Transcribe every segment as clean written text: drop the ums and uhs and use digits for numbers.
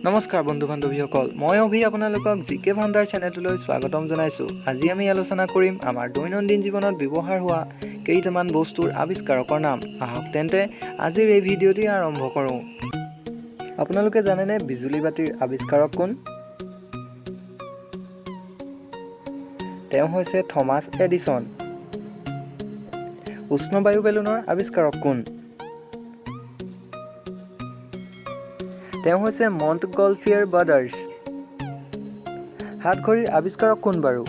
নমস্কাৰ বন্ধু বান্ধৱীসকল, মই অভি আপোনালোকক জিকে ভাণ্ডাৰ চেনেলটোলৈ স্বাগতম জনাইছোঁ। আজি আমি আলোচনা কৰিম আমাৰ দৈনন্দিন জীৱনত ব্যৱহাৰ হোৱা কেইটামান বস্তুৰ আৱিষ্কাৰকৰ নাম। আহক তেন্তে আজিৰ এই ভিডিঅ'টি আৰম্ভ কৰোঁ। আপোনালোকে জানেনে বিজুলী বাতিৰ আৱিষ্কাৰক কোন? তেওঁ হৈছে থমাছ এডিছন। উষ্ণবায়ু বেলুনৰ আৱিষ্কাৰক কোন? তেওঁ হৈছে মণ্টগলফিয়েৰ ব্ৰাদাৰ্ছ। হাতঘড়ীৰ আৱিষ্কাৰক কোন বাৰু?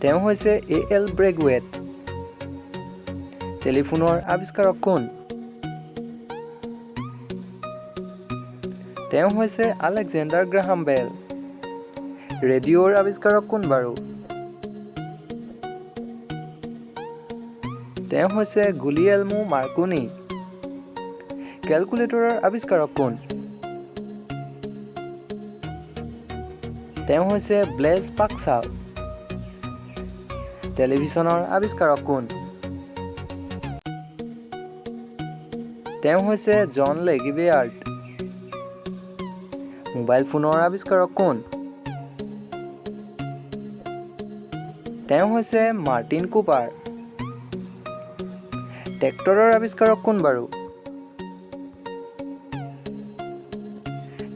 তেওঁ হৈছে এ.এল. ব্ৰেগৱেট। টেলিফোনৰ আৱিষ্কাৰক কোন? তেওঁ হৈছে আলেকজেণ্ডাৰ গ্ৰাহাম বেল। ৰেডিঅ'ৰ আৱিষ্কাৰক কোন বাৰু? তেওঁ হৈছে গুলিয়েলমো মাৰ্কোনি। কেলকুলেটৰৰ আৱিষ্কাৰক কোন? তেওঁ হৈছে ব্লেজ পাস্কাল। টেলিভিছনৰ আৱিষ্কাৰক কোন? তেওঁ হৈছে জন লেগিবেয়াৰ্ড। মোবাইল ফোনৰ আৱিষ্কাৰক কোন? তেওঁ হৈছে মাৰ্টিন কুপাৰ। ট্ৰেক্টৰৰ আৱিষ্কাৰক কোন বাৰু?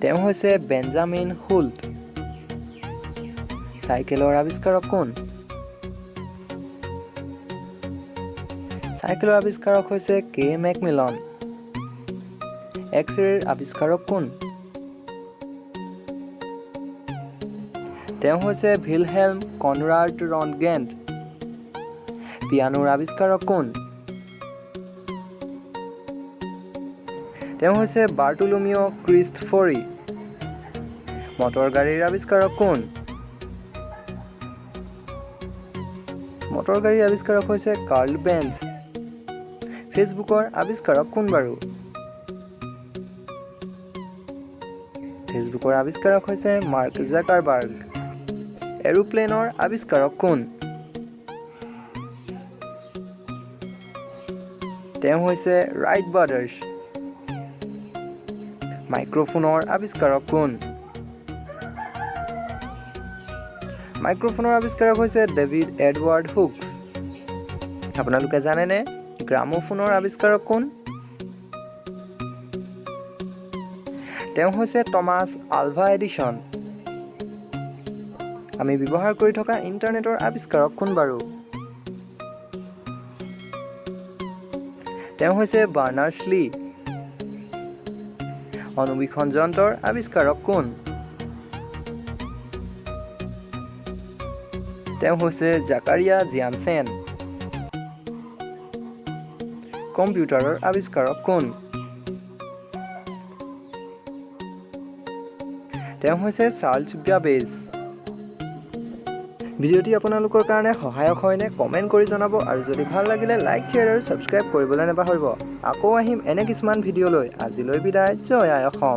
তেওঁ হৈছে বেঞ্জামিন হুল্ট। চাইকেলৰ আৱিষ্কাৰক কোন? চাইকেলৰ আৱিষ্কাৰক হৈছে কে মেকমিলন। এক্স-ৰেৰ আৱিষ্কাৰক কোন? তেওঁ হৈছে ভিলহেল্ম কনৰাড ৰণ্টগেন। পিয়ানোৰ আৱিষ্কাৰক কোন? তেওঁ হৈছে বাৰ্টুলোমিও ক্ৰিষ্টফৰি। মটৰ গাড়ীৰ আৱিষ্কাৰক কোন? মটৰ গাড়ীৰ আৱিষ্কাৰক হৈছে কাৰ্ল বেঞ্চ। ফেচবুকৰ আৱিষ্কাৰক কোন বাৰু? ফেচবুকৰ আৱিষ্কাৰক হৈছে মাৰ্ক জাকাৰবাৰ্গ। এৰোপ্লেনৰ আৱিষ্কাৰক কোন? তেওঁ হৈছে ৰাইট ব্ৰাদাৰ্ছ। মাইক্ৰফোনৰ আৱিষ্কাৰক কোন? মাইক্ৰফোনৰ আৱিষ্কাৰক হৈছে ডেভিড এডৱাৰ্ড হুকছ। আপোনালোকে জানেনে গ্ৰামোফোনৰ আৱিষ্কাৰক কোন? তেওঁ হৈছে টমাছ আলভা এডিছন। আমি ব্যৱহাৰ কৰি থকা ইণ্টাৰনেটৰ আৱিষ্কাৰক কোন বাৰু? তেওঁ হৈছে বাৰ্নাৰ্ছ লি। অণুবীক্ষণ যন্ত্ৰৰ আৱিষ্কাৰক কোন? তেওঁ হৈছে জাকাৰিয়া জিয়ানছেন। কম্পিউটাৰৰ আৱিষ্কাৰক কোন? তেওঁ হৈছে চাৰ্লছ ব্যাবেজ। ভিডিঅ'টি আপোনালোকৰ কাৰণে সহায়ক হয়নে কমেণ্ট কৰি জনাব, আৰু যদি ভাল লাগিলে লাইক, শ্বেয়াৰ আৰু ছাবস্ক্ৰাইব কৰিবলৈ নাপাহৰিব। আকৌ আহিম এনে কিছুমান ভিডিঅ'লৈ। আজিলৈ বিদায়। জয় আই অসম।